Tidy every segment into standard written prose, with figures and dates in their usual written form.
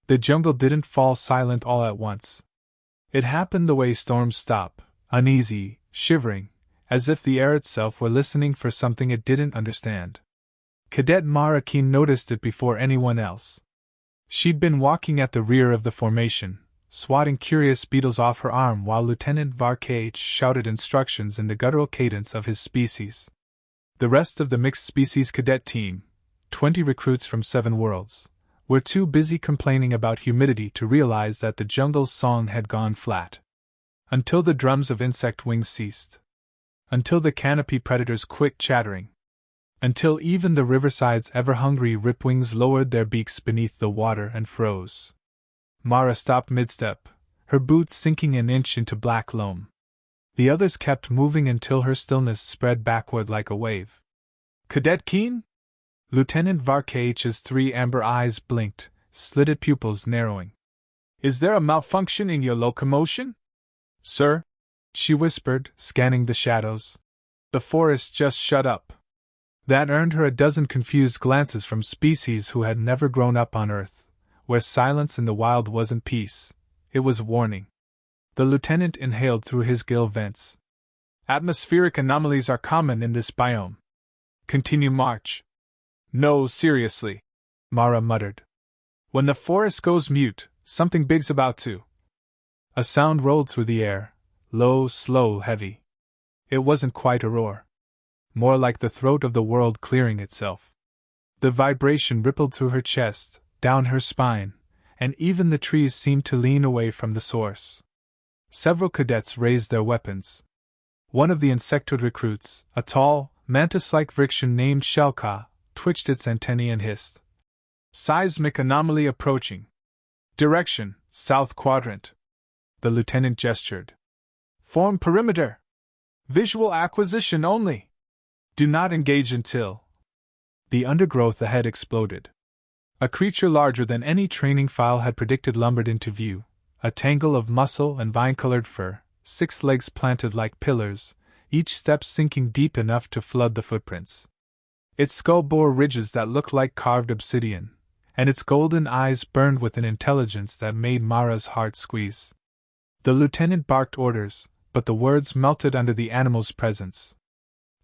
The jungle didn't fall silent all at once. It happened the way storms stop, uneasy, shivering, as if the air itself were listening for something it didn't understand. Cadet Mara Keen noticed it before anyone else. She'd been walking at the rear of the formation, swatting curious beetles off her arm while Lieutenant Varkh shouted instructions in the guttural cadence of his species. The rest of the mixed species cadet team, 20 recruits from 7 worlds, were too busy complaining about humidity to realize that the jungle's song had gone flat. Until the drums of insect wings ceased. Until the canopy predators quit chattering. Until even the riverside's ever-hungry ripwings lowered their beaks beneath the water and froze. Mara stopped mid-step, her boots sinking an inch into black loam. The others kept moving until her stillness spread backward like a wave. "Cadet Keen?" Lieutenant Varkh's 3 amber eyes blinked, slitted pupils narrowing. "Is there a malfunction in your locomotion?" "Sir," she whispered, scanning the shadows. "The forest just shut up." That earned her a dozen confused glances from species who had never grown up on Earth, where silence in the wild wasn't peace, it was warning. The lieutenant inhaled through his gill vents. "Atmospheric anomalies are common in this biome. Continue march." "No, seriously," Mara muttered. "When the forest goes mute, something big's about to." A sound rolled through the air, low, slow, heavy. It wasn't quite a roar. More like the throat of the world clearing itself. The vibration rippled through her chest, down her spine, and even the trees seemed to lean away from the source. Several cadets raised their weapons. One of the insectoid recruits, a tall, mantis-like Vrikshan named Shelka, twitched its antennae and hissed. "Seismic anomaly approaching. Direction, south quadrant." The lieutenant gestured. "Form perimeter. Visual acquisition only. Do not engage until..." The undergrowth ahead exploded. A creature larger than any training file had predicted lumbered into view, a tangle of muscle and vine-colored fur, 6 legs planted like pillars, each step sinking deep enough to flood the footprints. Its skull bore ridges that looked like carved obsidian, and its golden eyes burned with an intelligence that made Mara's heart squeeze. The lieutenant barked orders, but the words melted under the animal's presence.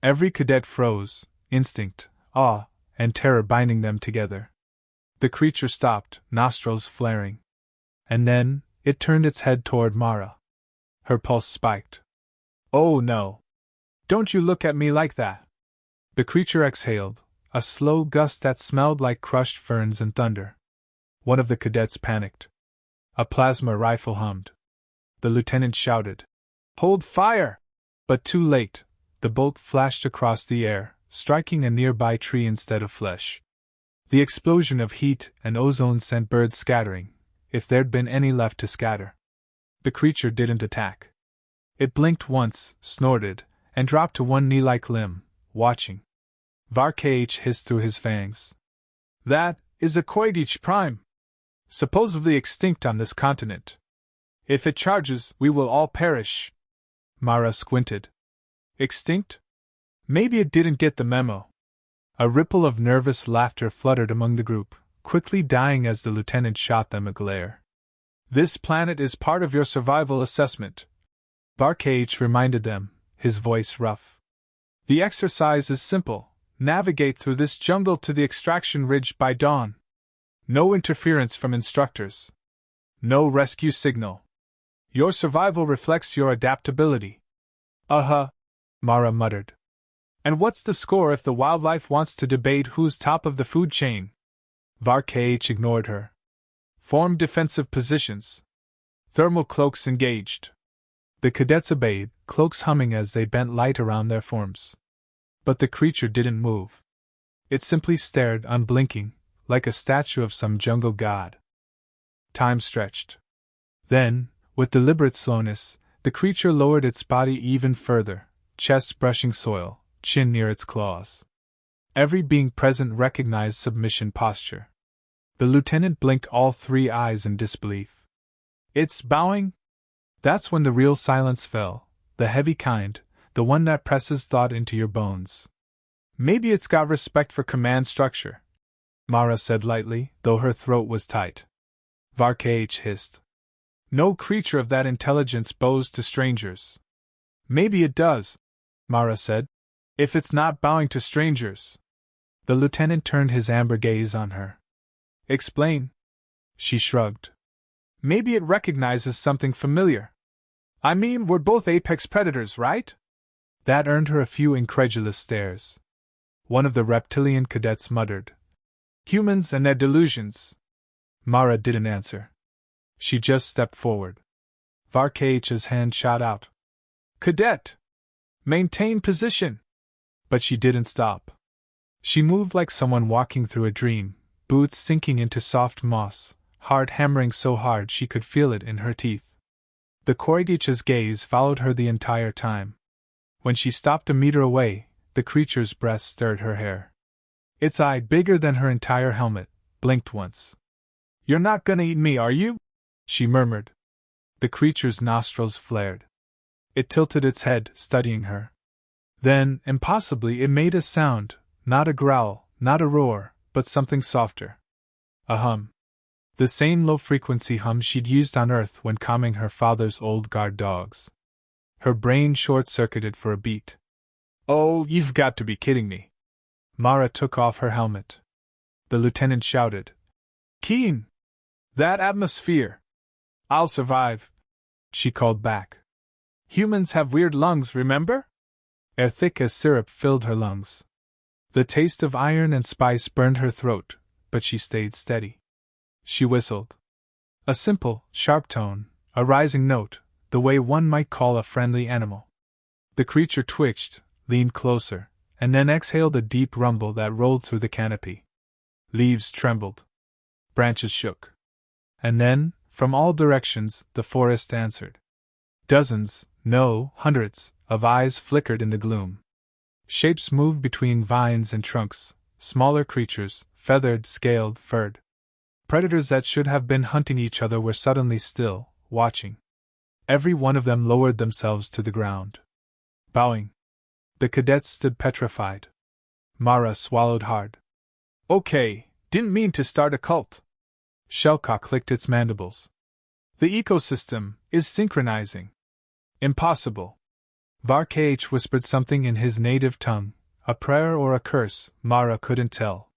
Every cadet froze, instinct, awe, and terror binding them together. The creature stopped, nostrils flaring. And then, it turned its head toward Mara. Her pulse spiked. "Oh no! Don't you look at me like that!" The creature exhaled, a slow gust that smelled like crushed ferns and thunder. One of the cadets panicked. A plasma rifle hummed. The lieutenant shouted, "Hold fire!" But too late, the bolt flashed across the air, striking a nearby tree instead of flesh. The explosion of heat and ozone sent birds scattering, if there'd been any left to scatter. The creature didn't attack. It blinked once, snorted, and dropped to one knee-like limb, watching. Varkh hissed through his fangs. "That is a Koidich prime. Supposedly extinct on this continent. If it charges, we will all perish." Mara squinted. "Extinct? Maybe it didn't get the memo." A ripple of nervous laughter fluttered among the group, quickly dying as the lieutenant shot them a glare. "This planet is part of your survival assessment," Varkh reminded them, his voice rough. "The exercise is simple. Navigate through this jungle to the extraction ridge by dawn. No interference from instructors. No rescue signal. Your survival reflects your adaptability." "Uh-huh," Mara muttered. "And what's the score if the wildlife wants to debate who's top of the food chain?" Varkh ignored her. "Form defensive positions. Thermal cloaks engaged." The cadets obeyed, cloaks humming as they bent light around their forms. But the creature didn't move. It simply stared, unblinking, like a statue of some jungle god. Time stretched. Then, with deliberate slowness, the creature lowered its body even further, chest brushing soil, chin near its claws. Every being present recognized submission posture. The lieutenant blinked all 3 eyes in disbelief. "It's bowing?" That's when the real silence fell, the heavy kind, the one that presses thought into your bones. "Maybe it's got respect for command structure," Mara said lightly, though her throat was tight. Varkh hissed. No creature of that intelligence bows to strangers. Maybe it does, Mara said. If it's not bowing to strangers. The lieutenant turned his amber gaze on her. Explain. She shrugged. Maybe it recognizes something familiar. I mean, we're both apex predators, right? That earned her a few incredulous stares. One of the reptilian cadets muttered, Humans and their delusions. Mara didn't answer. She just stepped forward. Varkh's hand shot out. Cadet! Maintain position! But she didn't stop. She moved like someone walking through a dream, boots sinking into soft moss, heart hammering so hard she could feel it in her teeth. The Koigich's gaze followed her the entire time. When she stopped a meter away, the creature's breath stirred her hair. Its eye, bigger than her entire helmet, blinked once. You're not gonna eat me, are you? She murmured. The creature's nostrils flared. It tilted its head, studying her. Then, impossibly, it made a sound, not a growl, not a roar, but something softer. A hum. The same low-frequency hum she'd used on Earth when calming her father's old guard dogs. Her brain short-circuited for a beat. Oh, you've got to be kidding me. Mara took off her helmet. The lieutenant shouted. Keen! That atmosphere! I'll survive, she called back. Humans have weird lungs, remember? Air thick as syrup filled her lungs. The taste of iron and spice burned her throat, but she stayed steady. She whistled. A simple, sharp tone, a rising note, the way one might call a friendly animal. The creature twitched, leaned closer, and then exhaled a deep rumble that rolled through the canopy. Leaves trembled. Branches shook. And then, from all directions, the forest answered. Dozens, no, hundreds, of eyes flickered in the gloom. Shapes moved between vines and trunks, smaller creatures, feathered, scaled, furred. Predators that should have been hunting each other were suddenly still, watching. Every one of them lowered themselves to the ground. Bowing. The cadets stood petrified. Mara swallowed hard. Okay, didn't mean to start a cult. Shellcock clicked its mandibles. The ecosystem is synchronizing. Impossible. Varkh whispered something in his native tongue, a prayer or a curse, Mara couldn't tell.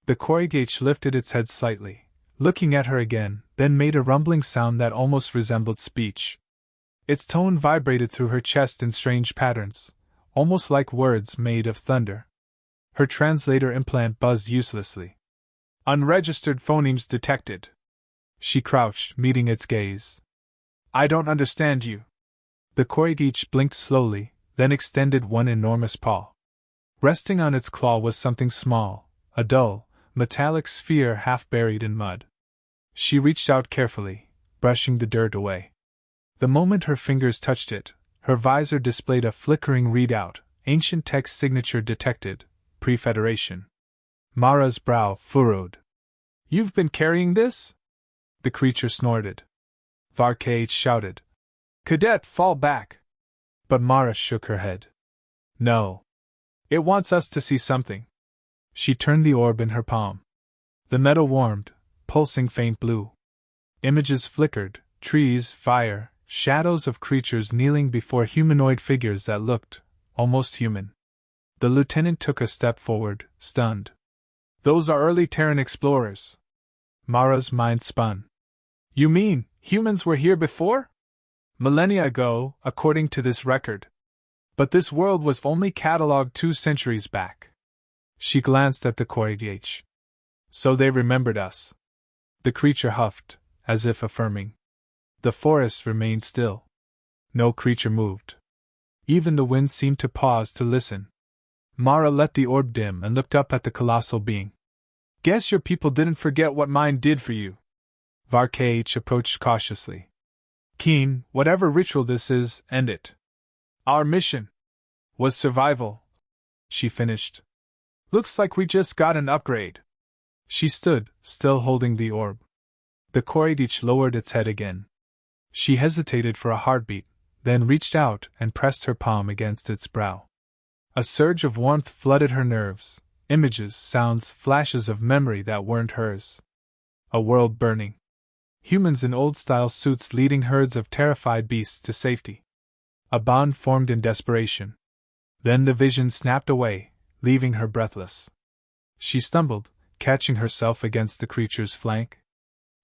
The Koigach lifted its head slightly, looking at her again, then made a rumbling sound that almost resembled speech. Its tone vibrated through her chest in strange patterns, almost like words made of thunder. Her translator implant buzzed uselessly. Unregistered phonemes detected. She crouched, meeting its gaze. I don't understand you. The Koigach blinked slowly, then extended one enormous paw. Resting on its claw was something small, a dull, metallic sphere half buried in mud. She reached out carefully, brushing the dirt away. The moment her fingers touched it, her visor displayed a flickering readout, ancient text signature detected, Pre-Federation. Mara's brow furrowed. You've been carrying this? The creature snorted. Varkh shouted. Cadet, fall back! But Mara shook her head. No. It wants us to see something. She turned the orb in her palm. The metal warmed, pulsing faint blue. Images flickered, trees, fire, shadows of creatures kneeling before humanoid figures that looked almost human. The lieutenant took a step forward, stunned. Those are early Terran explorers. Mara's mind spun. You mean, humans were here before? Millennia ago, according to this record. But this world was only catalogued 2 centuries back. She glanced at the Koigach. So they remembered us. The creature huffed, as if affirming. The forest remained still. No creature moved. Even the wind seemed to pause to listen. Mara let the orb dim and looked up at the colossal being. Guess your people didn't forget what mine did for you. Varkh approached cautiously. Keen, whatever ritual this is, end it. Our mission was survival, she finished. Looks like we just got an upgrade. She stood, still holding the orb. The Koigach lowered its head again. She hesitated for a heartbeat, then reached out and pressed her palm against its brow. A surge of warmth flooded her nerves, images, sounds, flashes of memory that weren't hers. A world burning. humans in old-style suits leading herds of terrified beasts to safety. A bond formed in desperation. Then the vision snapped away, leaving her breathless. She stumbled, catching herself against the creature's flank.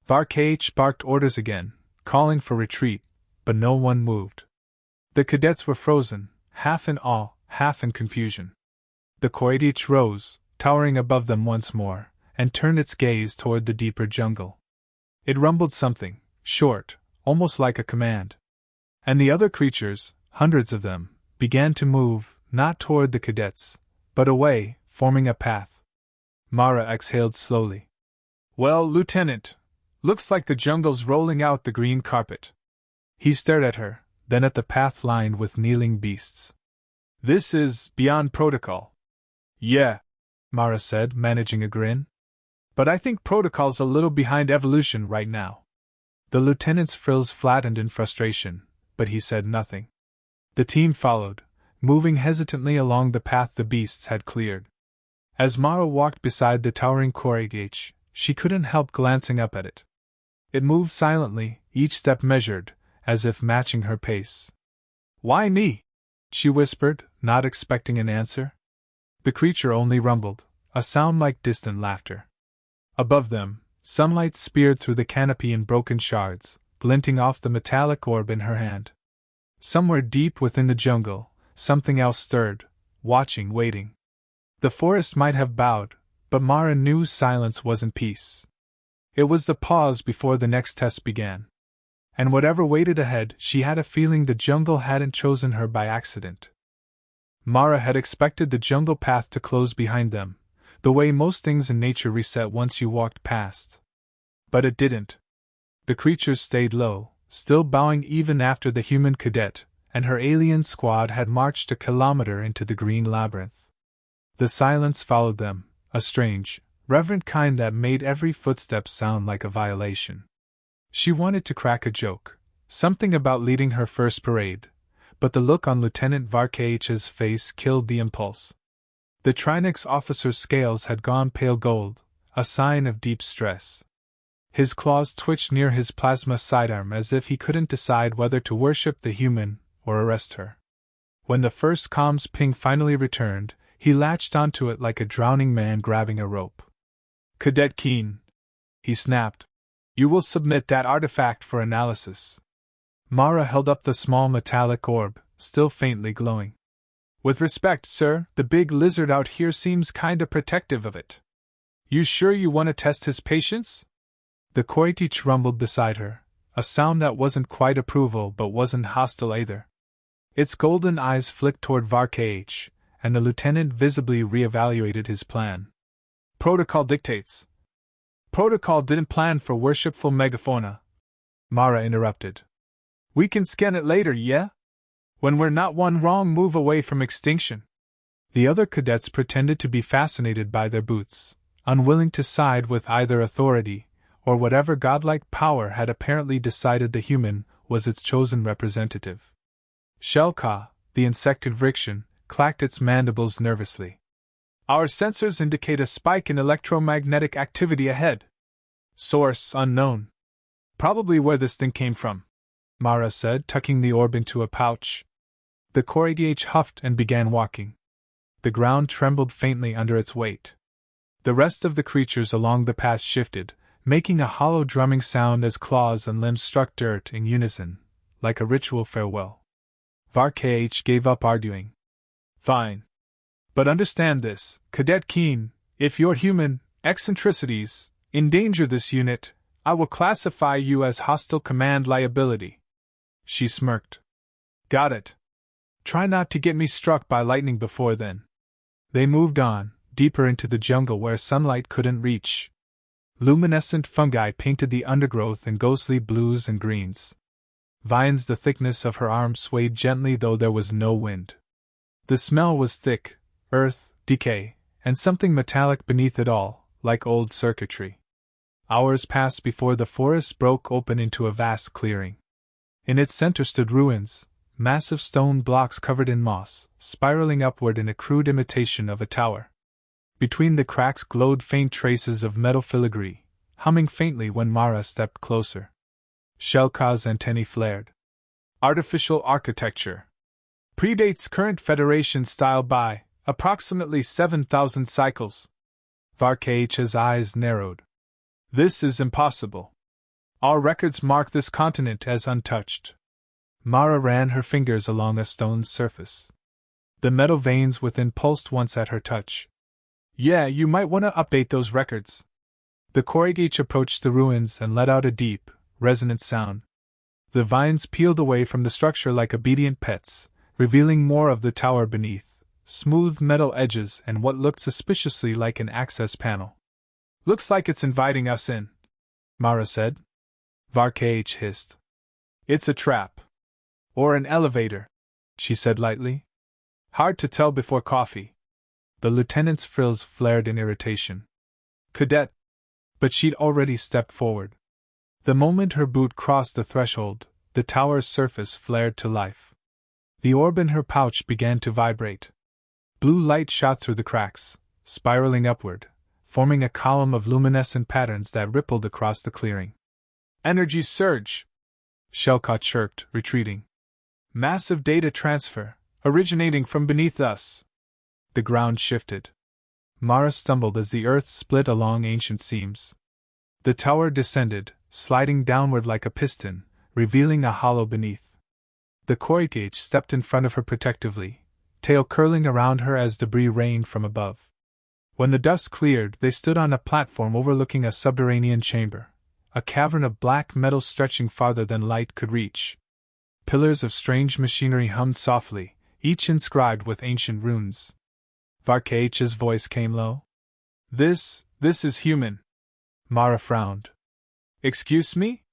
Varkh barked orders again, calling for retreat, but no one moved. The cadets were frozen, half in awe, half in confusion. The Cadet rose, towering above them once more, and turned its gaze toward the deeper jungle. It rumbled something, short, almost like a command. And the other creatures, hundreds of them, began to move, not toward the cadets, but away, forming a path. Mara exhaled slowly. "Well, Lieutenant, looks like the jungle's rolling out the green carpet." He stared at her, then at the path lined with kneeling beasts. "This is beyond protocol." "Yeah," Mara said, managing a grin. "But I think protocol's a little behind evolution right now." The lieutenant's frills flattened in frustration, but he said nothing. The team followed, moving hesitantly along the path the beasts had cleared. As Mara walked beside the towering Cadet, she couldn't help glancing up at it. It moved silently, each step measured, as if matching her pace. "Why me?" she whispered, not expecting an answer. The creature only rumbled, a sound like distant laughter. Above them, sunlight speared through the canopy in broken shards, glinting off the metallic orb in her hand. Somewhere deep within the jungle, something else stirred, watching, waiting. The forest might have bowed, but Mara knew silence wasn't peace. It was the pause before the next test began. And whatever waited ahead, she had a feeling the jungle hadn't chosen her by accident. Mara had expected the jungle path to close behind them, the way most things in nature reset once you walked past. But it didn't. The creatures stayed low, still bowing even after the human cadet and her alien squad had marched a kilometer into the green labyrinth. The silence followed them, a strange, reverent kind that made every footstep sound like a violation. She wanted to crack a joke, something about leading her first parade, but the look on Lieutenant Varkh's face killed the impulse. The Trinix officer's scales had gone pale gold, a sign of deep stress. His claws twitched near his plasma sidearm as if he couldn't decide whether to worship the human or arrest her. When the first comms ping finally returned, he latched onto it like a drowning man grabbing a rope. "Cadet Keen," he snapped, "you will submit that artifact for analysis." Mara held up the small metallic orb, still faintly glowing. "With respect, sir, the big lizard out here seems kinda protective of it. You sure you want to test his patience?" The Cadet rumbled beside her, a sound that wasn't quite approval but wasn't hostile either. Its golden eyes flicked toward Varkh, and the lieutenant visibly reevaluated his plan. "Protocol dictates." "Protocol didn't plan for worshipful megafauna," Mara interrupted. "We can scan it later, yeah? When we're not one wrong move away from extinction." The other cadets pretended to be fascinated by their boots, unwilling to side with either authority or whatever godlike power had apparently decided the human was its chosen representative. Shelka, the insected Vrixian, clacked its mandibles nervously. "Our sensors indicate a spike in electromagnetic activity ahead. Source unknown. Probably where this thing came from," Mara said, tucking the orb into a pouch. The Cadet huffed and began walking. The ground trembled faintly under its weight. The rest of the creatures along the path shifted, making a hollow drumming sound as claws and limbs struck dirt in unison, like a ritual farewell. Varkh gave up arguing. "Fine. But understand this, Cadet Keen, if your human eccentricities endanger this unit, I will classify you as hostile command liability." She smirked. "Got it. Try not to get me struck by lightning before then." They moved on, deeper into the jungle where sunlight couldn't reach. Luminescent fungi painted the undergrowth in ghostly blues and greens. Vines the thickness of her arms swayed gently though there was no wind. The smell was thick, earth, decay, and something metallic beneath it all, like old circuitry. Hours passed before the forest broke open into a vast clearing. In its center stood ruins, massive stone blocks covered in moss, spiraling upward in a crude imitation of a tower. Between the cracks glowed faint traces of metal filigree, humming faintly when Mara stepped closer. Shelka's antennae flared. Artificial architecture. Predates current Federation style by approximately 7,000 cycles. Varkeich's eyes narrowed. This is impossible. Our records mark this continent as untouched. Mara ran her fingers along the stone's surface. The metal veins within pulsed once at her touch. Yeah, you might want to update those records. The Korigich approached the ruins and let out a deep, resonant sound. The vines peeled away from the structure like obedient pets, revealing more of the tower beneath, smooth metal edges and what looked suspiciously like an access panel. Looks like it's inviting us in, Mara said. Varkeich hissed. It's a trap. Or an elevator, she said lightly. Hard to tell before coffee. The lieutenant's frills flared in irritation. Cadet. But she'd already stepped forward. The moment her boot crossed the threshold, the tower's surface flared to life. The orb in her pouch began to vibrate. Blue light shot through the cracks, spiraling upward, forming a column of luminescent patterns that rippled across the clearing. Energy surge! Shelka chirped, retreating. Massive data transfer, originating from beneath us. The ground shifted. Mara stumbled as the earth split along ancient seams. The tower descended, sliding downward like a piston, revealing a hollow beneath. The Korigich stepped in front of her protectively, tail curling around her as debris rained from above. When the dust cleared, they stood on a platform overlooking a subterranean chamber, a cavern of black metal stretching farther than light could reach. Pillars of strange machinery hummed softly, each inscribed with ancient runes. Varkeich's voice came low. This is human. Mara frowned. Excuse me?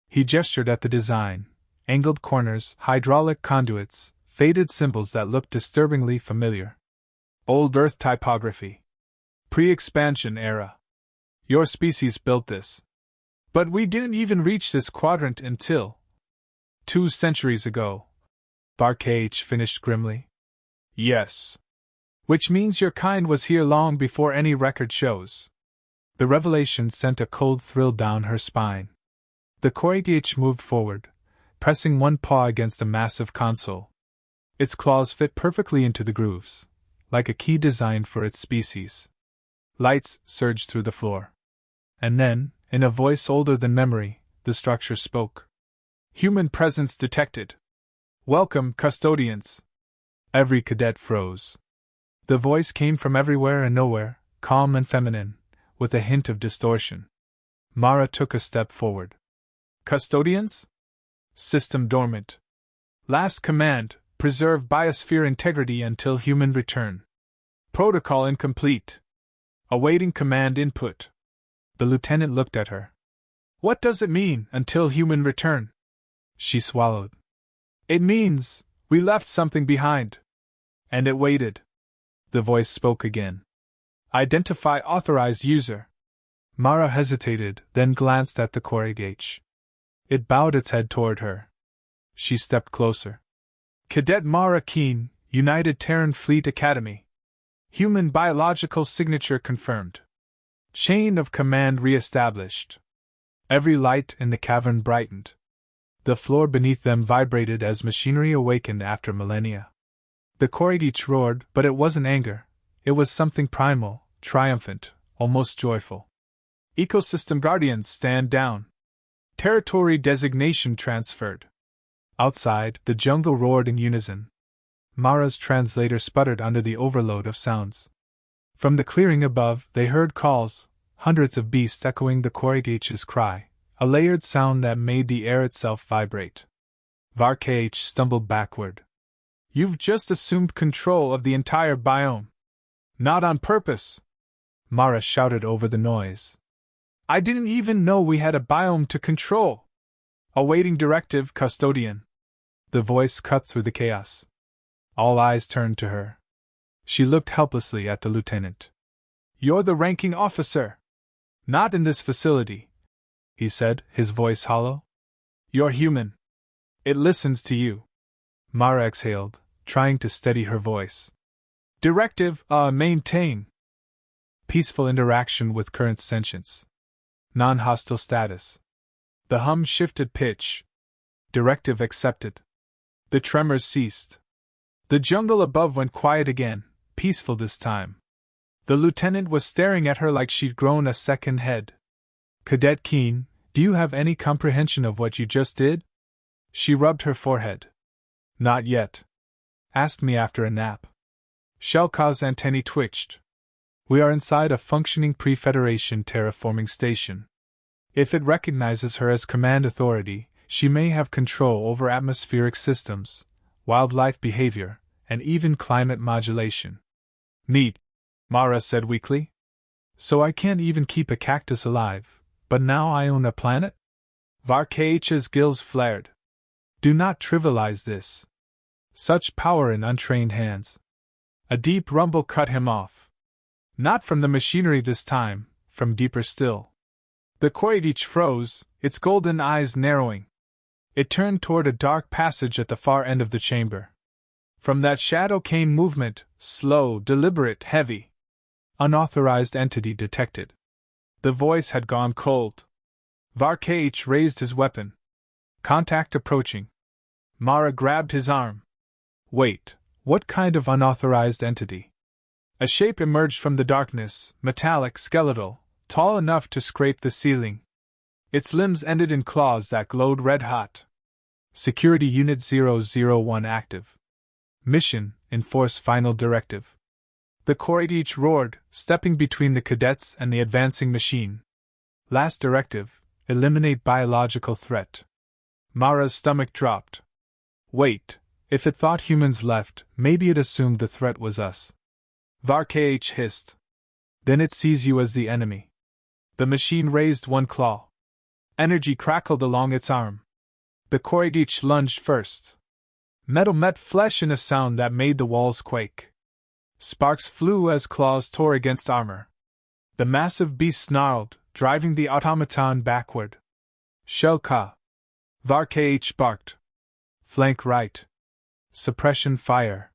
He gestured at the design. Angled corners, hydraulic conduits, faded symbols that looked disturbingly familiar. Old Earth typography. Pre-expansion era. Your species built this. But we didn't even reach this quadrant until 2 centuries ago. Varkeich finished grimly. Yes. Which means your kind was here long before any record shows. The revelation sent a cold thrill down her spine. The Korigich moved forward, pressing one paw against a massive console. Its claws fit perfectly into the grooves, like a key designed for its species. Lights surged through the floor. And then, in a voice older than memory, the structure spoke. Human presence detected. Welcome, custodians. Every cadet froze. The voice came from everywhere and nowhere, calm and feminine, with a hint of distortion. Mara took a step forward. Custodians? System dormant. Last command, preserve biosphere integrity until human return. Protocol incomplete. Awaiting command input. The lieutenant looked at her. What does it mean, until human return? She swallowed. It means, we left something behind. And it waited. The voice spoke again. Identify authorized user. Mara hesitated, then glanced at the Korigich. It bowed its head toward her. She stepped closer. Cadet Mara Keen, United Terran Fleet Academy. Human biological signature confirmed. Chain of command re-established. Every light in the cavern brightened. The floor beneath them vibrated as machinery awakened after millennia. The Korigich roared, but it wasn't anger. It was something primal, triumphant, almost joyful. Ecosystem guardians, stand down. Territory designation transferred. Outside, the jungle roared in unison. Mara's translator sputtered under the overload of sounds. From the clearing above, they heard calls, hundreds of beasts echoing the Korigich's cry, a layered sound that made the air itself vibrate. Varkeich stumbled backward. You've just assumed control of the entire biome. Not on purpose, Mara shouted over the noise. I didn't even know we had a biome to control. Awaiting directive, custodian. The voice cut through the chaos. All eyes turned to her. She looked helplessly at the lieutenant. You're the ranking officer. Not in this facility, he said, his voice hollow. You're human. It listens to you. Mara exhaled, trying to steady her voice. Directive, maintain peaceful interaction with current sentience. Non-hostile status. The hum shifted pitch. Directive accepted. The tremors ceased. The jungle above went quiet again, peaceful this time. The lieutenant was staring at her like she'd grown a second head. Cadet Keen, do you have any comprehension of what you just did? She rubbed her forehead. Not yet. Ask me after a nap. Shelka's antennae twitched. We are inside a functioning pre-Federation terraforming station. If it recognizes her as command authority, she may have control over atmospheric systems, wildlife behavior, and even climate modulation. Neat, Mara said weakly. So I can't even keep a cactus alive, but now I own a planet? Varkeich's gills flared. Do not trivialize this. Such power in untrained hands. A deep rumble cut him off. Not from the machinery this time, from deeper still. The Koyadich froze, its golden eyes narrowing. It turned toward a dark passage at the far end of the chamber. From that shadow came movement, slow, deliberate, heavy. Unauthorized entity detected. The voice had gone cold. Varkeich raised his weapon. Contact approaching. Mara grabbed his arm. Wait, what kind of unauthorized entity? A shape emerged from the darkness, metallic, skeletal, tall enough to scrape the ceiling. Its limbs ended in claws that glowed red-hot. Security Unit 001 active. Mission, enforce final directive. The Koyadich roared, stepping between the cadets and the advancing machine. Last directive, eliminate biological threat. Mara's stomach dropped. Wait, if it thought humans left, maybe it assumed the threat was us. Varkeich hissed. Then it sees you as the enemy. The machine raised one claw. Energy crackled along its arm. The Koyadich lunged first. Metal met flesh in a sound that made the walls quake. Sparks flew as claws tore against armor. The massive beast snarled, driving the automaton backward. Shelka. Varkeich barked. Flank right. Suppression fire.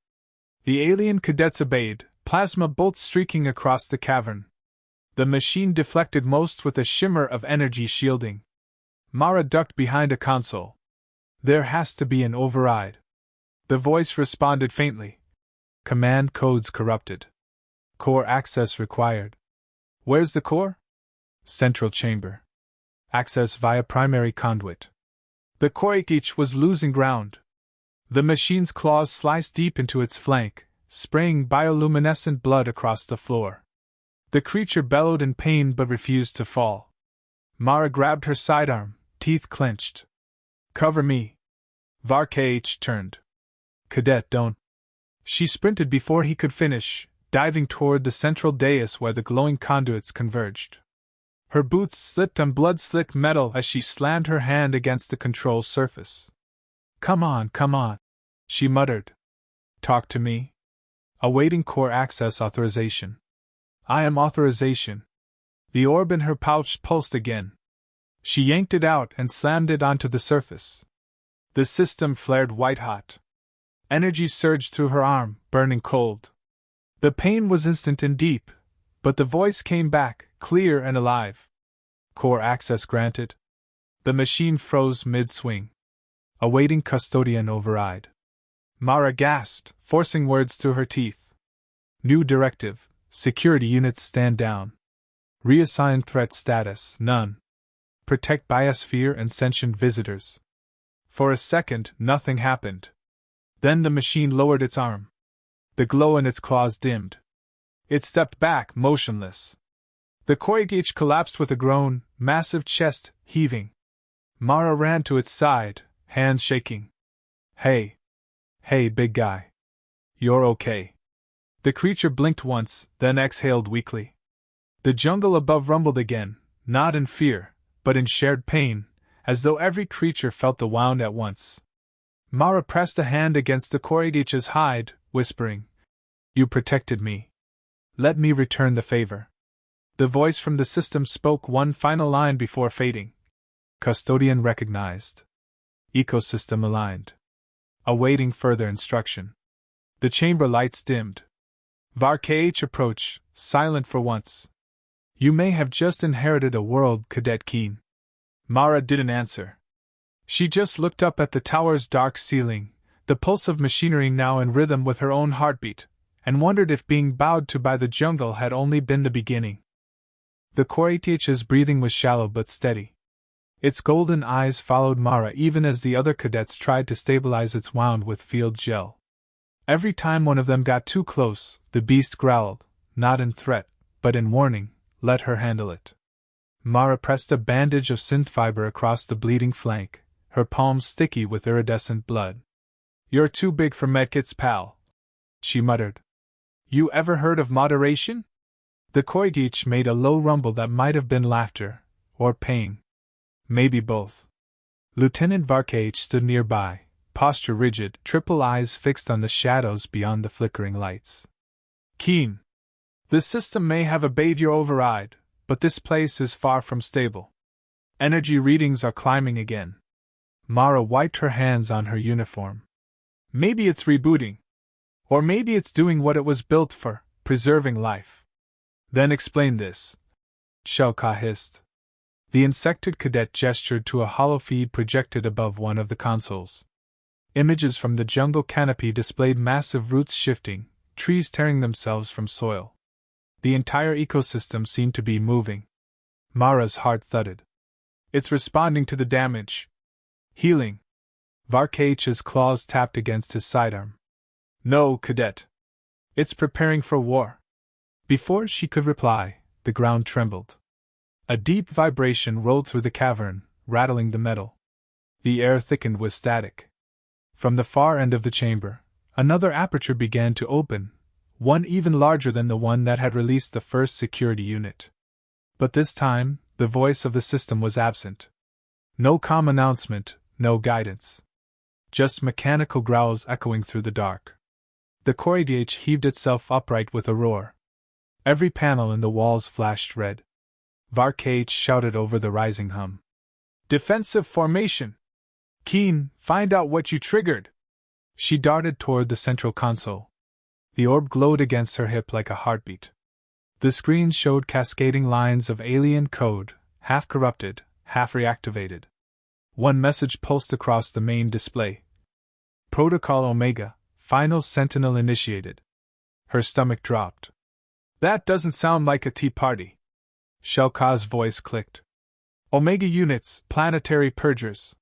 The alien cadets obeyed, plasma bolts streaking across the cavern. The machine deflected most with a shimmer of energy shielding. Mara ducked behind a console. There has to be an override. The voice responded faintly. Command codes corrupted. Core access required. Where's the core? Central chamber. Access via primary conduit. The Koyadich was losing ground. The machine's claws sliced deep into its flank, spraying bioluminescent blood across the floor. The creature bellowed in pain but refused to fall. Mara grabbed her sidearm, teeth clenched. Cover me. Varkeich turned. Cadet, don't. She sprinted before he could finish, diving toward the central dais where the glowing conduits converged. Her boots slipped on blood-slick metal as she slammed her hand against the control surface. Come on, she muttered. Talk to me. Awaiting core access authorization. I am authorization. The orb in her pouch pulsed again. She yanked it out and slammed it onto the surface. The system flared white-hot. Energy surged through her arm, burning cold. The pain was instant and deep, but the voice came back, clear and alive. Core access granted. The machine froze mid-swing. Awaiting custodian override. Mara gasped, forcing words through her teeth. New directive. Security units stand down. Reassign threat status, none. Protect biosphere and sentient visitors. For a second, nothing happened. Then the machine lowered its arm. The glow in its claws dimmed. It stepped back, motionless. The Koyadich collapsed with a groan, massive chest heaving. Mara ran to its side, hands shaking. Hey, big guy. You're okay. The creature blinked once, then exhaled weakly. The jungle above rumbled again, not in fear, but in shared pain, as though every creature felt the wound at once. Mara pressed a hand against the Koyadich's hide, whispering, You protected me. Let me return the favor. The voice from the system spoke one final line before fading. Custodian recognized. Ecosystem aligned. Awaiting further instruction. The chamber lights dimmed. Varkeich approached, silent for once. You may have just inherited a world, Cadet Keen. Mara didn't answer. She just looked up at the tower's dark ceiling, the pulse of machinery now in rhythm with her own heartbeat, and wondered if being bowed to by the jungle had only been the beginning. The Korytech's breathing was shallow but steady. Its golden eyes followed Mara even as the other cadets tried to stabilize its wound with field gel. Every time one of them got too close, the beast growled, not in threat, but in warning, let her handle it. Mara pressed a bandage of synth fiber across the bleeding flank, her palms sticky with iridescent blood. You're too big for medkits, pal, she muttered. You ever heard of moderation? The Korytech made a low rumble that might have been laughter, or pain. Maybe both. Lieutenant Varkage stood nearby, posture rigid, triple eyes fixed on the shadows beyond the flickering lights. Keen. The system may have obeyed your override, but this place is far from stable. Energy readings are climbing again. Mara wiped her hands on her uniform. Maybe it's rebooting. Or maybe it's doing what it was built for, preserving life. Then explain this, Shelka hissed. The insected cadet gestured to a hollow feed projected above one of the consoles. Images from the jungle canopy displayed massive roots shifting, trees tearing themselves from soil. The entire ecosystem seemed to be moving. Mara's heart thudded. It's responding to the damage. Healing. Varkage's claws tapped against his sidearm. No, Cadet. It's preparing for war. Before she could reply, the ground trembled. A deep vibration rolled through the cavern, rattling the metal. The air thickened with static. From the far end of the chamber, another aperture began to open, one even larger than the one that had released the first security unit. But this time, the voice of the system was absent. No calm announcement, no guidance. Just mechanical growls echoing through the dark. The Korytech heaved itself upright with a roar. Every panel in the walls flashed red. Varkage shouted over the rising hum. Defensive formation! Keen, find out what you triggered! She darted toward the central console. The orb glowed against her hip like a heartbeat. The screen showed cascading lines of alien code, half corrupted, half reactivated. One message pulsed across the main display. Protocol Omega, final sentinel initiated. Her stomach dropped. That doesn't sound like a tea party. Shelka's voice clicked. Omega units, planetary purgers.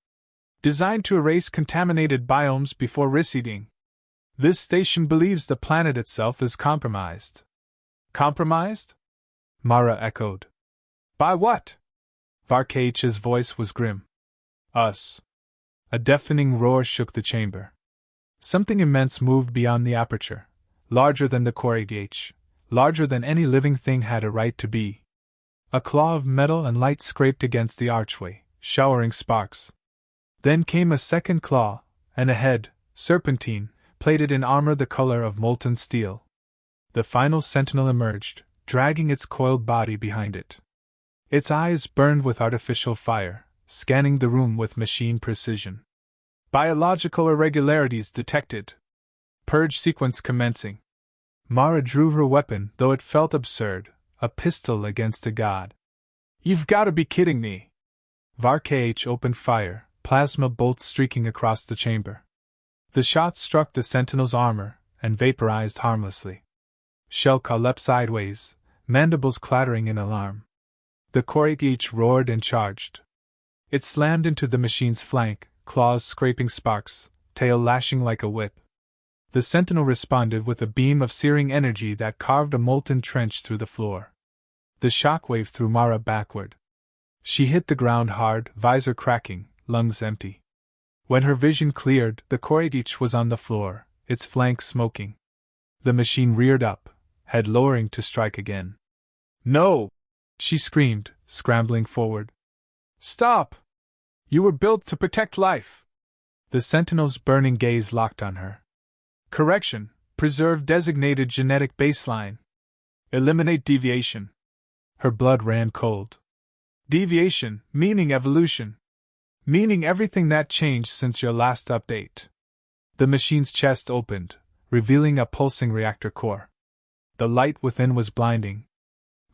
Designed to erase contaminated biomes before reseeding. This station believes the planet itself is compromised. Compromised? Mara echoed. By what? Varkage's voice was grim. Us. A deafening roar shook the chamber. Something immense moved beyond the aperture, larger than the Korytech, larger than any living thing had a right to be. A claw of metal and light scraped against the archway, showering sparks. Then came a second claw, and a head, serpentine, plated in armor the color of molten steel. The final sentinel emerged, dragging its coiled body behind it. Its eyes burned with artificial fire, scanning the room with machine precision. Biological irregularities detected. Purge sequence commencing. Mara drew her weapon, though it felt absurd, a pistol against a god. You've got to be kidding me! Varkage opened fire, plasma bolts streaking across the chamber. The shot struck the sentinel's armor, and vaporized harmlessly. Shelka leapt sideways, mandibles clattering in alarm. The Korytech roared and charged. It slammed into the machine's flank, claws scraping sparks, tail lashing like a whip. The sentinel responded with a beam of searing energy that carved a molten trench through the floor. The shockwave threw Mara backward. She hit the ground hard, visor cracking, lungs empty. When her vision cleared, the Korytech was on the floor, its flank smoking. The machine reared up, head lowering to strike again. No! She screamed, scrambling forward. Stop! You were built to protect life! The sentinel's burning gaze locked on her. Correction, preserve designated genetic baseline. Eliminate deviation. Her blood ran cold. Deviation, meaning evolution. Meaning everything that changed since your last update. The machine's chest opened, revealing a pulsing reactor core. The light within was blinding.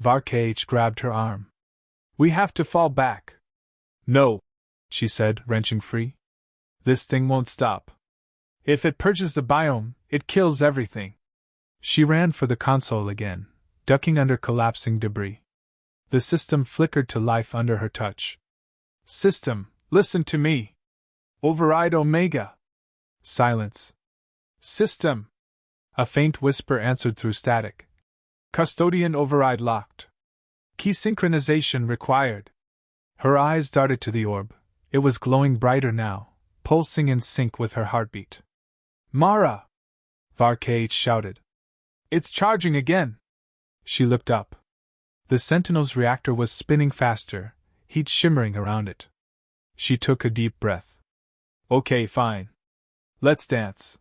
Varkh grabbed her arm. We have to fall back. No, she said, wrenching free. This thing won't stop. If it purges the biome, it kills everything. She ran for the console again, ducking under collapsing debris. The system flickered to life under her touch. System, listen to me. Override Omega. Silence. System. A faint whisper answered through static. Custodian override locked. Key synchronization required. Her eyes darted to the orb. It was glowing brighter now, pulsing in sync with her heartbeat. Mara! Varkh shouted. It's charging again! She looked up. The Sentinel's reactor was spinning faster, heat shimmering around it. She took a deep breath. Okay, fine. Let's dance.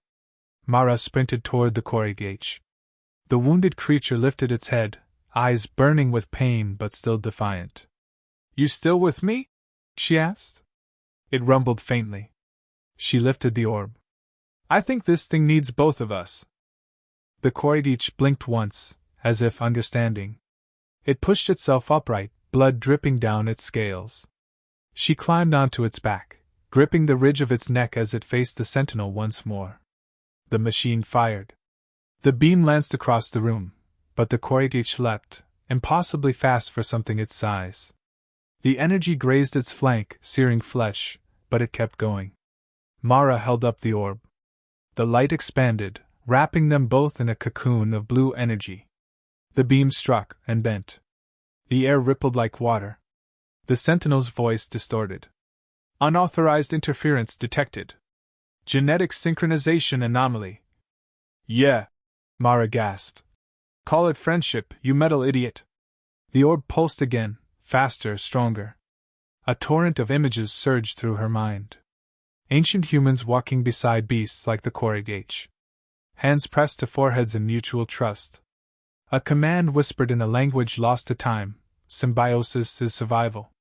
Mara sprinted toward the corrugate. The wounded creature lifted its head, eyes burning with pain but still defiant. You still with me? She asked. It rumbled faintly. She lifted the orb. I think this thing needs both of us. The corrugate blinked once, as if understanding. It pushed itself upright, blood dripping down its scales. She climbed onto its back, gripping the ridge of its neck as it faced the Sentinel once more. The machine fired. The beam lanced across the room, but the corrugate leapt, impossibly fast for something its size. The energy grazed its flank, searing flesh, but it kept going. Mara held up the orb. The light expanded, wrapping them both in a cocoon of blue energy. The beam struck and bent. The air rippled like water. The Sentinel's voice distorted. Unauthorized interference detected. Genetic synchronization anomaly. Yeah, Mara gasped. Call it friendship, you metal idiot. The orb pulsed again, faster, stronger. A torrent of images surged through her mind. Ancient humans walking beside beasts like the corrugate. Hands pressed to foreheads in mutual trust. A command whispered in a language lost to time, symbiosis is survival.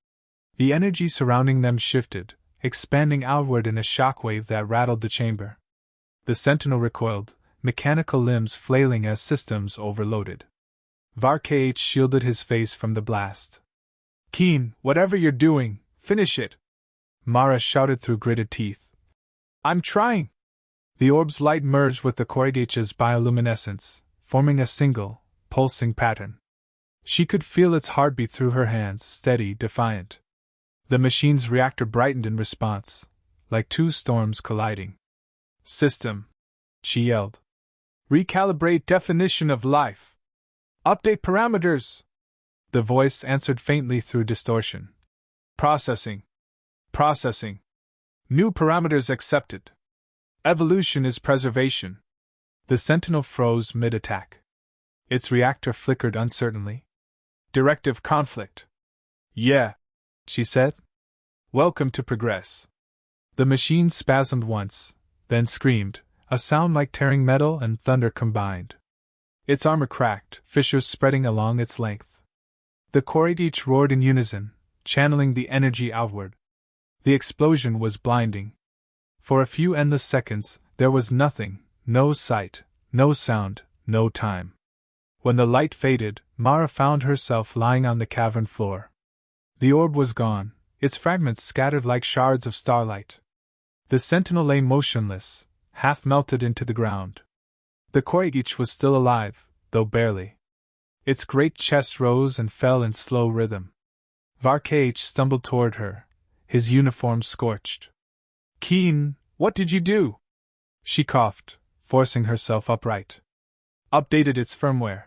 The energy surrounding them shifted, expanding outward in a shockwave that rattled the chamber. The Sentinel recoiled, mechanical limbs flailing as systems overloaded. Varkh shielded his face from the blast. Keen, whatever you're doing, finish it! Mara shouted through gritted teeth. I'm trying! The orb's light merged with the corrugate's bioluminescence, forming a single, pulsing pattern. She could feel its heartbeat through her hands, steady, defiant. The machine's reactor brightened in response, like two storms colliding. System, she yelled. Recalibrate definition of life. Update parameters. The voice answered faintly through distortion. Processing. Processing. New parameters accepted. Evolution is preservation. The Sentinel froze mid-attack. Its reactor flickered uncertainly. Directive conflict. Yeah, she said. Welcome to progress. The machine spasmed once, then screamed, a sound like tearing metal and thunder combined. Its armor cracked, fissures spreading along its length. The corrugate roared in unison, channeling the energy outward. The explosion was blinding. For a few endless seconds, there was nothing, no sight, no sound, no time. When the light faded, Mara found herself lying on the cavern floor. The orb was gone, its fragments scattered like shards of starlight. The Sentinel lay motionless, half melted into the ground. The corrugate was still alive, though barely. Its great chest rose and fell in slow rhythm. Varkh stumbled toward her, his uniform scorched. Keen, what did you do? She coughed, forcing herself upright. Updated its firmware.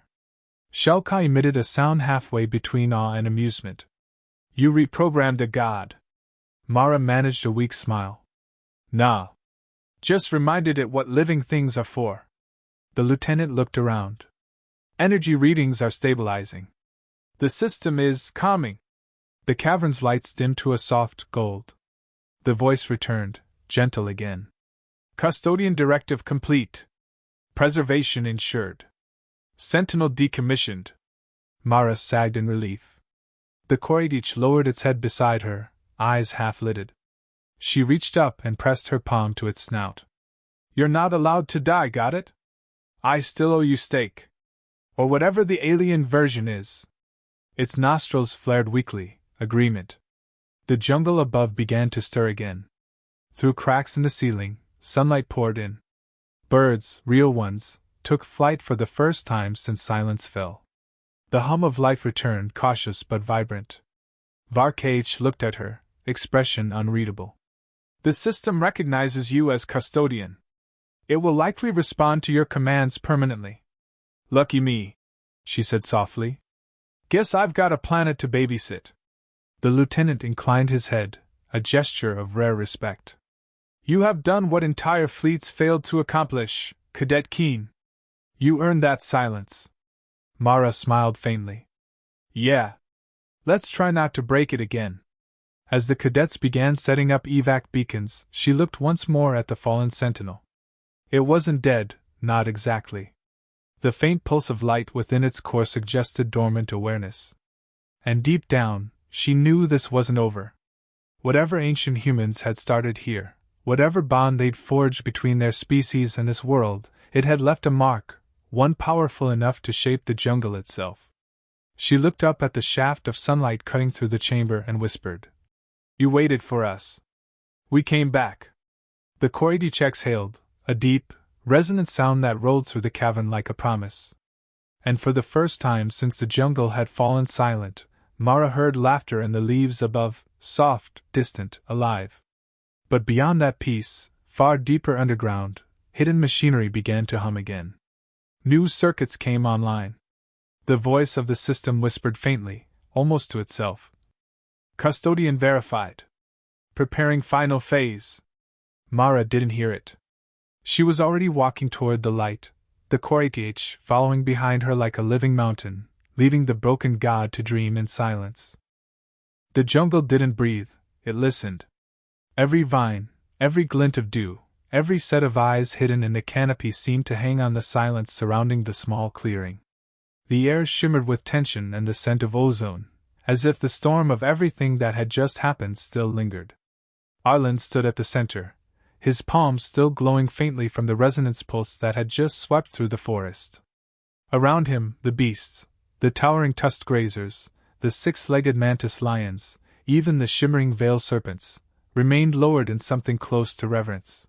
Shulka emitted a sound halfway between awe and amusement. You reprogrammed a god. Mara managed a weak smile. Nah. Just reminded it what living things are for. The lieutenant looked around. Energy readings are stabilizing. The system is calming. The cavern's lights dimmed to a soft gold. The voice returned, gentle again. Custodian directive complete. Preservation ensured. Sentinel decommissioned. Mara sagged in relief. The corrugate lowered its head beside her, eyes half-lidded. She reached up and pressed her palm to its snout. You're not allowed to die, got it? I still owe you steak. Or whatever the alien version is. Its nostrils flared weakly, agreement. The jungle above began to stir again. Through cracks in the ceiling, sunlight poured in. Birds, real ones, took flight for the first time since silence fell. The hum of life returned, cautious but vibrant. Varkage looked at her, expression unreadable. The system recognizes you as custodian. It will likely respond to your commands permanently. Lucky me, she said softly. Guess I've got a planet to babysit. The lieutenant inclined his head, a gesture of rare respect. You have done what entire fleets failed to accomplish, Cadet Keen. You earned that silence. Mara smiled faintly. Yeah. Let's try not to break it again. As the cadets began setting up evac beacons, she looked once more at the fallen sentinel. It wasn't dead, not exactly. The faint pulse of light within its core suggested dormant awareness. And deep down, she knew this wasn't over. Whatever ancient humans had started here, whatever bond they'd forged between their species and this world, it had left a mark, one powerful enough to shape the jungle itself. She looked up at the shaft of sunlight cutting through the chamber and whispered. You waited for us. We came back. The Koidich exhaled, a deep, resonant sound that rolled through the cavern like a promise. And for the first time since the jungle had fallen silent, Mara heard laughter in the leaves above, soft, distant, alive. But beyond that peace, far deeper underground, hidden machinery began to hum again. New circuits came online. The voice of the system whispered faintly, almost to itself. Custodian verified. Preparing final phase. Mara didn't hear it. She was already walking toward the light, the Koidich following behind her like a living mountain, leaving the broken god to dream in silence. The jungle didn't breathe, it listened. Every vine, every glint of dew, every set of eyes hidden in the canopy seemed to hang on the silence surrounding the small clearing. The air shimmered with tension and the scent of ozone, as if the storm of everything that had just happened still lingered. Arlen stood at the center, his palms still glowing faintly from the resonance pulse that had just swept through the forest. Around him, the beasts, the towering tusked grazers, the six-legged mantis lions, even the shimmering veil serpents, remained lowered in something close to reverence.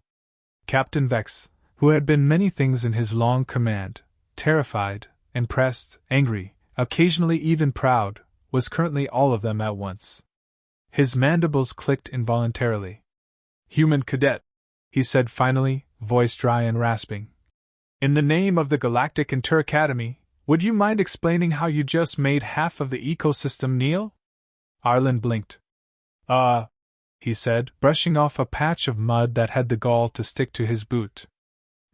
Captain Vex, who had been many things in his long command, terrified, impressed, angry, occasionally even proud, was currently all of them at once. His mandibles clicked involuntarily. Human cadet, he said finally, voice dry and rasping. In the name of the Galactic Academy, would you mind explaining how you just made half of the ecosystem kneel? Arlen blinked. He said, brushing off a patch of mud that had the gall to stick to his boot.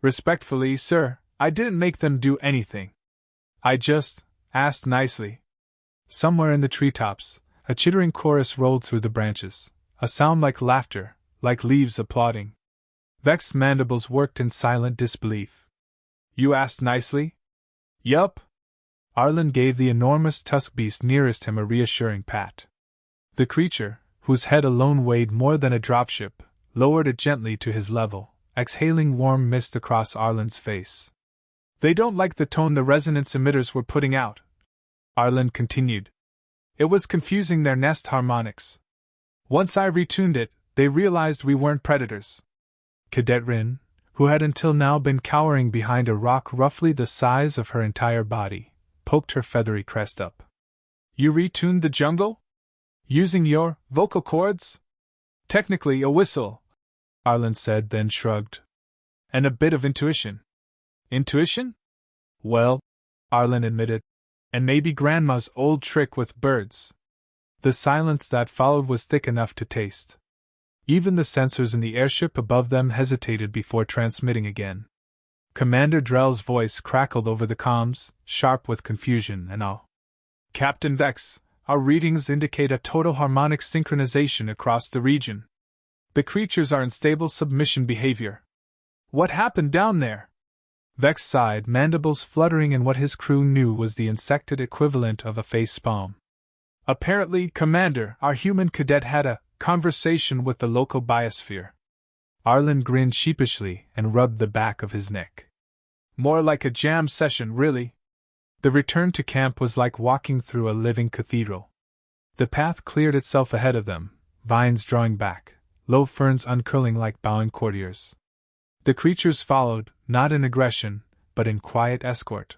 Respectfully, sir, I didn't make them do anything. I just asked nicely. Somewhere in the treetops, a chittering chorus rolled through the branches, a sound like laughter, like leaves applauding. Vex's mandibles worked in silent disbelief. You asked nicely? Yup. Arlen gave the enormous tusk beast nearest him a reassuring pat. The creature, whose head alone weighed more than a dropship, lowered it gently to his level, exhaling warm mist across Arlen's face. They don't like the tone the resonance emitters were putting out, Arlen continued. It was confusing their nest harmonics. Once I retuned it, they realized we weren't predators. Cadet Rin, who had until now been cowering behind a rock roughly the size of her entire body, poked her feathery crest up. You retuned the jungle? Using your vocal cords? Technically a whistle, Arlen said, then shrugged. And a bit of intuition. Intuition? Well, Arlen admitted, and maybe Grandma's old trick with birds. The silence that followed was thick enough to taste. Even the sensors in the airship above them hesitated before transmitting again. Commander Drell's voice crackled over the comms, sharp with confusion and awe. Captain Vex, our readings indicate a total harmonic synchronization across the region. The creatures are in stable submission behavior. What happened down there? Vex sighed, mandibles fluttering in what his crew knew was the insected equivalent of a face palm. Apparently, Commander, our human cadet had a conversation with the local biosphere. Arlen grinned sheepishly and rubbed the back of his neck. More like a jam session, really. The return to camp was like walking through a living cathedral. The path cleared itself ahead of them, vines drawing back, low ferns uncurling like bowing courtiers. The creatures followed, not in aggression, but in quiet escort.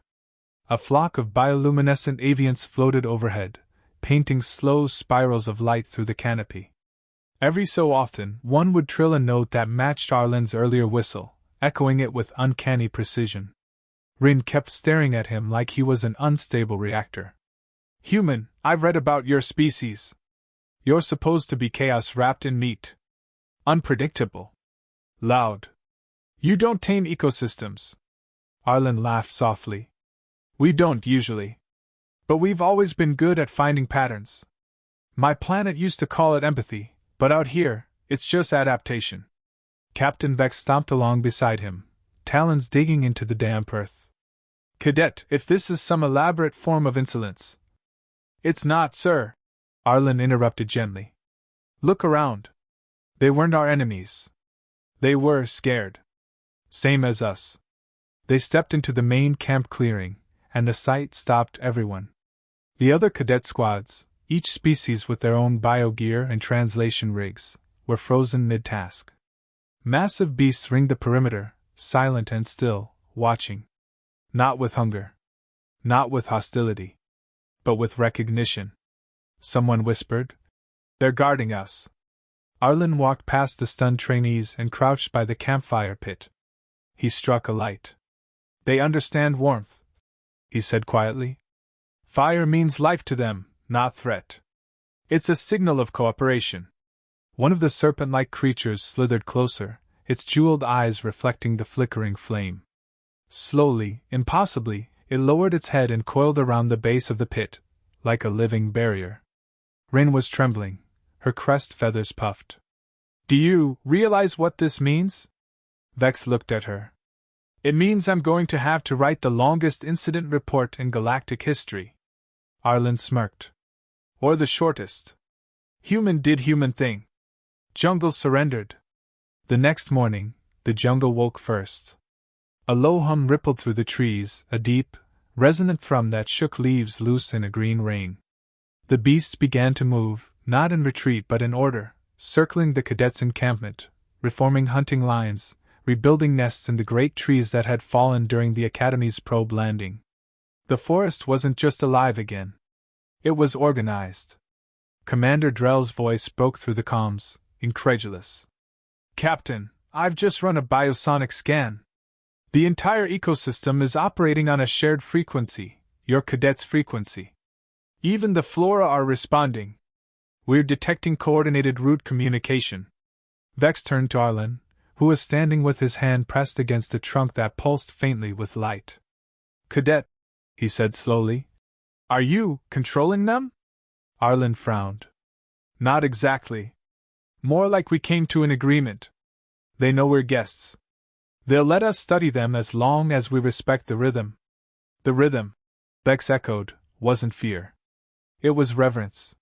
A flock of bioluminescent avians floated overhead, painting slow spirals of light through the canopy. Every so often, one would trill a note that matched Arlen's earlier whistle, echoing it with uncanny precision. Rin kept staring at him like he was an unstable reactor. "Human, I've read about your species. You're supposed to be chaos wrapped in meat. Unpredictable. Loud. You don't tame ecosystems." Arlen laughed softly. "We don't usually. But we've always been good at finding patterns. My planet used to call it empathy, but out here, it's just adaptation." Captain Vex stomped along beside him, talons digging into the damp earth. "Cadet, if this is some elaborate form of insolence." "It's not, sir," Arlen interrupted gently. "Look around. They weren't our enemies. They were scared. Same as us." They stepped into the main camp clearing, and the sight stopped everyone. The other cadet squads, each species with their own biogear and translation rigs, were frozen mid-task. Massive beasts ringed the perimeter, silent and still, watching. Not with hunger. Not with hostility. But with recognition. Someone whispered, "They're guarding us." Arlen walked past the stunned trainees and crouched by the campfire pit. He struck a light. "They understand warmth," he said quietly. "Fire means life to them, not threat. It's a signal of cooperation." One of the serpent-like creatures slithered closer, its jeweled eyes reflecting the flickering flame. Slowly, impossibly, it lowered its head and coiled around the base of the pit, like a living barrier. Rin was trembling, her crest feathers puffed. "Do you realize what this means?" Vex looked at her. "It means I'm going to have to write the longest incident report in galactic history." Arlen smirked. "Or the shortest. Human did human thing. Jungle surrendered." The next morning, the jungle woke first. A low hum rippled through the trees, a deep, resonant thrum that shook leaves loose in a green rain. The beasts began to move, not in retreat but in order, circling the cadets' encampment, reforming hunting lines, rebuilding nests in the great trees that had fallen during the Academy's probe landing. The forest wasn't just alive again. It was organized. Commander Drell's voice broke through the comms, incredulous. "Captain, I've just run a biosonic scan. The entire ecosystem is operating on a shared frequency, your cadet's frequency. Even the flora are responding. We're detecting coordinated route communication." Vex turned to Arlen, who was standing with his hand pressed against a trunk that pulsed faintly with light. "Cadet," he said slowly, "are you controlling them?" Arlen frowned. "Not exactly. More like we came to an agreement. They know we're guests. They'll let us study them as long as we respect the rhythm." "The rhythm," Vex echoed, wasn't fear. It was reverence.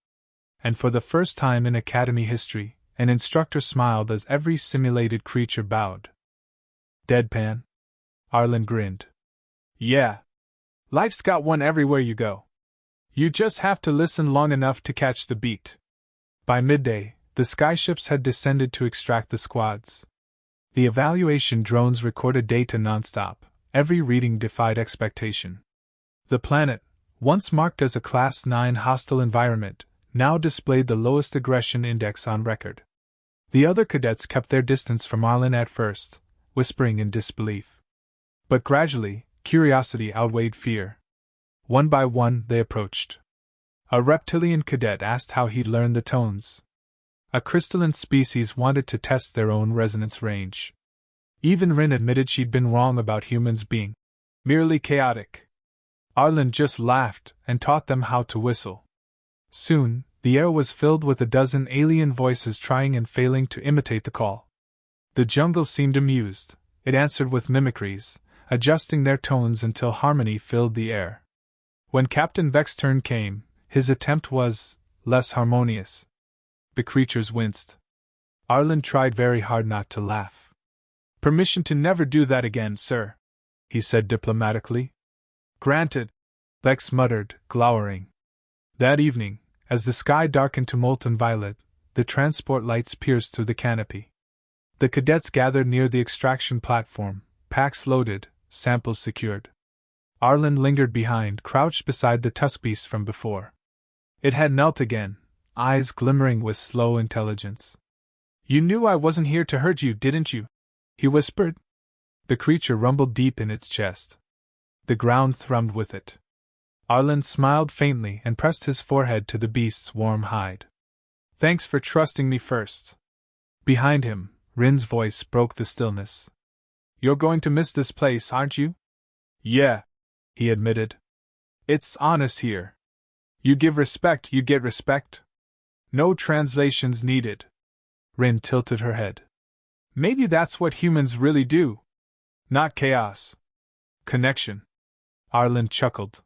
And for the first time in Academy history, an instructor smiled as every simulated creature bowed. "Deadpan?" Arlen grinned. "Yeah. Life's got one everywhere you go. You just have to listen long enough to catch the beat." By midday, the skyships had descended to extract the squads. The evaluation drones recorded data nonstop, every reading defied expectation. The planet, once marked as a Class 9 hostile environment, now displayed the lowest aggression index on record. The other cadets kept their distance from Arlen at first, whispering in disbelief. But gradually, curiosity outweighed fear. One by one, they approached. A reptilian cadet asked how he'd learned the tones. A crystalline species wanted to test their own resonance range. Even Rin admitted she'd been wrong about humans being merely chaotic. Arlen just laughed and taught them how to whistle. Soon, the air was filled with a dozen alien voices trying and failing to imitate the call. The jungle seemed amused. It answered with mimicries, adjusting their tones until harmony filled the air. When Captain Vex's turn came, his attempt was less harmonious. The creatures winced. Arlen tried very hard not to laugh. "Permission to never do that again, sir," he said diplomatically. "Granted." Vex muttered, glowering. That evening, as the sky darkened to molten violet, the transport lights pierced through the canopy. The cadets gathered near the extraction platform, packs loaded, samples secured. Arlen lingered behind, crouched beside the tusk beast from before. It had knelt again, eyes glimmering with slow intelligence. "You knew I wasn't here to hurt you, didn't you?" he whispered. The creature rumbled deep in its chest. The ground thrummed with it. Arlen smiled faintly and pressed his forehead to the beast's warm hide. "Thanks for trusting me first." Behind him, Rin's voice broke the stillness. "You're going to miss this place, aren't you?" "Yeah," he admitted. "It's honest here. You give respect, you get respect. No translations needed." Rin tilted her head. "Maybe that's what humans really do. Not chaos. Connection." Arlen chuckled.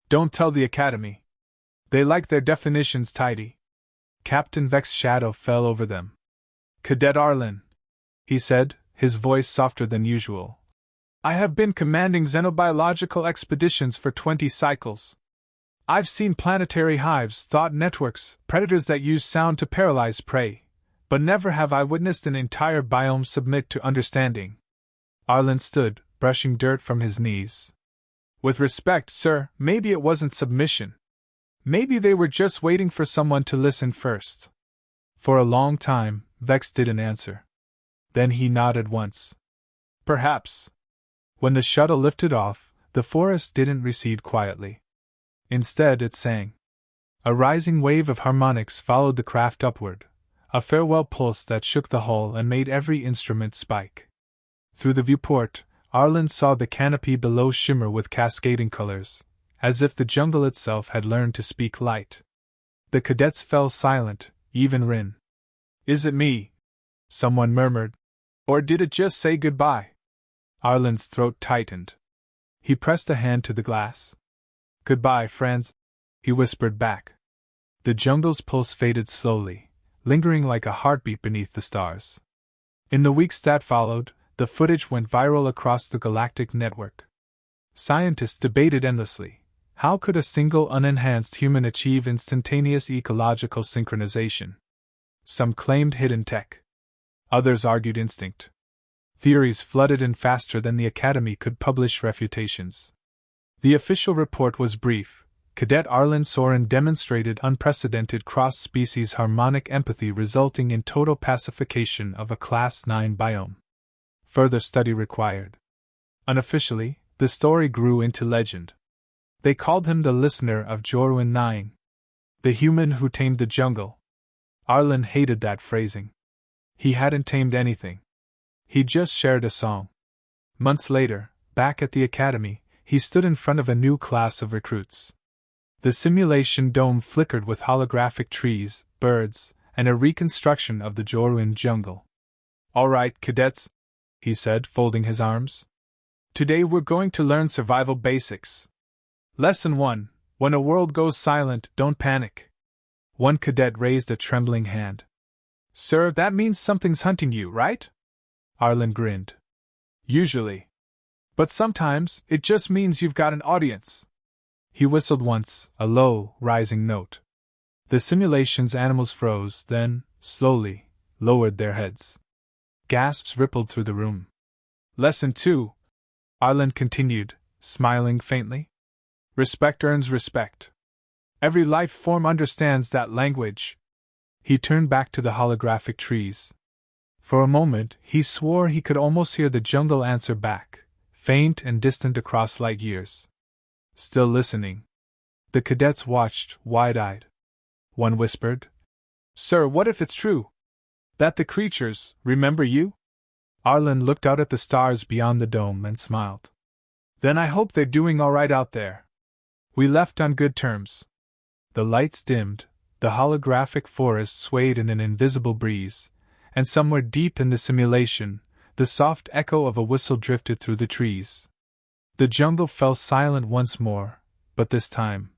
"Don't tell the Academy. They like their definitions tidy." Captain Vex's shadow fell over them. "Cadet Arlen," he said, his voice softer than usual. "I have been commanding xenobiological expeditions for 20 cycles. I've seen planetary hives, thought networks, predators that use sound to paralyze prey, but never have I witnessed an entire biome submit to understanding." Arlen stood, brushing dirt from his knees. "With respect, sir, maybe it wasn't submission. Maybe they were just waiting for someone to listen first." For a long time, Vex didn't answer. Then he nodded once. "Perhaps." When the shuttle lifted off, the forest didn't recede quietly. Instead, it sang. A rising wave of harmonics followed the craft upward, a farewell pulse that shook the hull and made every instrument spike. Through the viewport, Arlen saw the canopy below shimmer with cascading colors, as if the jungle itself had learned to speak light. The cadets fell silent, even Rin. "Is it me?" someone murmured. "Or did it just say goodbye?" Arlen's throat tightened. He pressed a hand to the glass. "Goodbye, friends," he whispered back. The jungle's pulse faded slowly, lingering like a heartbeat beneath the stars. In the weeks that followed, the footage went viral across the galactic network. Scientists debated endlessly. How could a single unenhanced human achieve instantaneous ecological synchronization? Some claimed hidden tech. Others argued instinct. Theories flooded in faster than the Academy could publish refutations. The official report was brief. Cadet Arlen Soren demonstrated unprecedented cross-species harmonic empathy resulting in total pacification of a Class 9 biome. Further study required. Unofficially, the story grew into legend. They called him the listener of Jorwin 9. The human who tamed the jungle. Arlen hated that phrasing. He hadn't tamed anything. He just shared a song. Months later, back at the Academy, he stood in front of a new class of recruits. The simulation dome flickered with holographic trees, birds, and a reconstruction of the Jorwin jungle. "All right, cadets," he said, folding his arms. "Today we're going to learn survival basics. Lesson 1, when a world goes silent, don't panic." One cadet raised a trembling hand. "Sir, that means something's hunting you, right?" Arlen grinned. "Usually. But sometimes, it just means you've got an audience." He whistled once, a low, rising note. The simulation's animals froze, then, slowly, lowered their heads. Gasps rippled through the room. "Lesson 2," Arlen continued, smiling faintly. "Respect earns respect. Every life form understands that language." He turned back to the holographic trees. For a moment, he swore he could almost hear the jungle answer back, faint and distant across light years. Still listening. The cadets watched, wide-eyed. One whispered, "Sir, what if it's true? That the creatures remember you?" Arlen looked out at the stars beyond the dome and smiled. "Then I hope they're doing all right out there. We left on good terms." The lights dimmed, the holographic forest swayed in an invisible breeze, and somewhere deep in the simulation, the soft echo of a whistle drifted through the trees. The jungle fell silent once more, but this time,